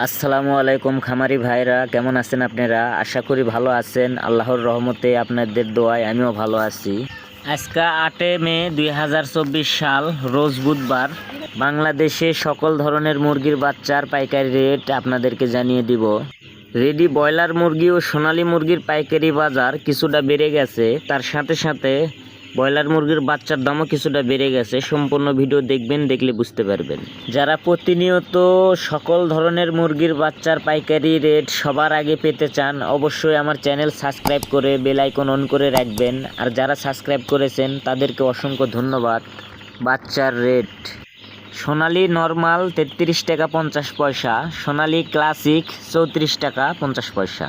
আসসালামু আলাইকুম খামারি ভাইরা, কেমন আছেন আপনারা? আশা করি ভালো আছেন। আল্লাহর রহমতে আপনাদের দোয়ায় আমিও ভালো আছি। আজকে 8 মে 2024 সাল, রোজ বুধবার। বাংলাদেশে সকল ধরনের মুরগির বাচ্চার পাইকারি রেট আপনাদেরকে জানিয়ে দিব। রেডি ব্রয়লার মুরগি ও সোনালী মুরগির পাইকারি বাজার কিছুটা বেড়ে গেছে, তার সাথে সাথে ব্রয়লার মুরগির বাচ্চার দামও কিছুটা বেড়ে গেছে। সম্পূর্ণ ভিডিও দেখবেন, দেখলে বুঝতে পারবেন। যারা প্রতিনিয়ত সকল ধরনের মুরগির বাচ্চার পাইকারি রেট সবার আগে পেতে চান, অবশ্যই আমার চ্যানেল সাবস্ক্রাইব করে বেল আইকন অন করে রাখবেন। আর যারা সাবস্ক্রাইব করেছেন তাদেরকে অসংখ্য ধন্যবাদ। বাচ্চার রেট: সোনালী নর্মাল 33 টাকা 50 পয়সা, সোনালী ক্লাসিক 34 টাকা 50 পয়সা,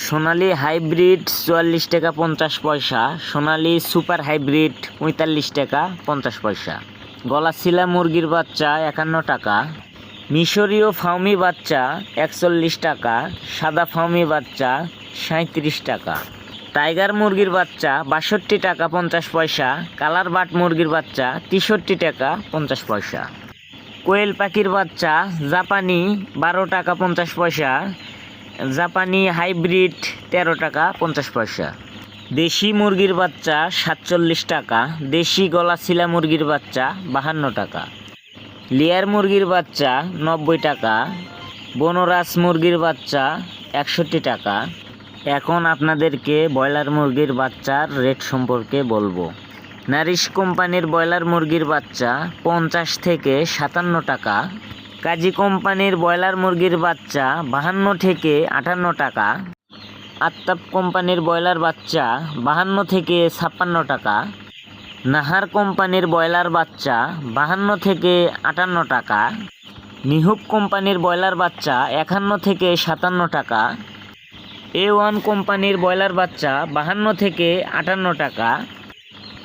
সোনালী হাইব্রিড 44 টাকা 50 পয়সা, সোনালী সুপার হাইব্রিড 45 টাকা 50 পয়সা, গলাশিলা মুরগির বাচ্চা 51 টাকা, মিশরীয় ফাউমি বাচ্চা 41 টাকা, সাদা ফাউমি বাচ্চা 37 টাকা, টাইগার মুরগির বাচ্চা 62 টাকা 50 পয়সা, কালার বাট মুরগির বাচ্চা 63 টাকা 50 পয়সা, কোয়েল পাখির বাচ্চা জাপানি 12 টাকা 50 পয়সা, জাপানি হাইব্রিড 13 টাকা 50 পয়সা, দেশি মুরগির বাচ্চা 47 টাকা, দেশি গলাশিলা মুরগির বাচ্চা 52 টাকা, লেয়ার মুরগির বাচ্চা 90 টাকা, বনরাজ মুরগির বাচ্চা 61 টাকা। এখন আপনাদেরকে ব্রয়লার মুরগির বাচ্চার রেট সম্পর্কে বলবো। নারিশ কোম্পানির ব্রয়লার মুরগির বাচ্চা 50 থেকে 57 টাকা, কাজী কোম্পানির ব্রয়লার মুরগির বাচ্চা 52 থেকে 58 টাকা, আত্তাব কোম্পানির ব্রয়লার বাচ্চা 52 থেকে 56 টাকা, নাহার কোম্পানির ব্রয়লার বাচ্চা 52 থেকে 58 টাকা, নিহুব কোম্পানির ব্রয়লার বাচ্চা 51 থেকে 57 টাকা, A1 কোম্পানির ব্রয়লার বাচ্চা 52 থেকে 58 টাকা,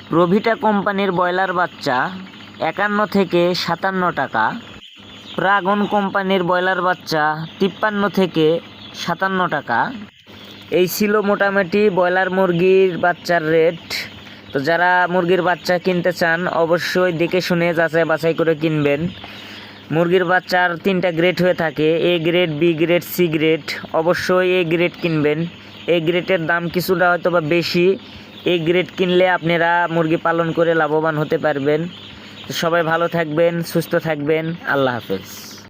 প্রভিটা কোম্পানির ব্রয়লার বাচ্চা 51 থেকে 57 টাকা, প্রাগন কোম্পানির ব্রয়লার বাচ্চা 53 থেকে 57 টাকা। এই ছিল মোটামুটি ব্রয়লার মুরগির বাচ্চার রেট। তো যারা মুরগির বাচ্চা কিনতে চান অবশ্যই দেখে শুনে যাচাই বাছাই করে কিনবেন। মুরগির বাচ্চার 3টা গ্রেড হয়ে থাকে, A grade, B grade, C grade. অবশ্যই এ গ্রেড কিনবেন। এ গ্রেডের দাম কিছুটা হয়তো বা বেশি। এ গ্রেড কিনলে আপনারা মুরগি পালন করে লাভবান হতে পারবেন। সবাই ভালো থাকবেন, সুস্থ থাকবেন। আল্লাহ হাফেজ।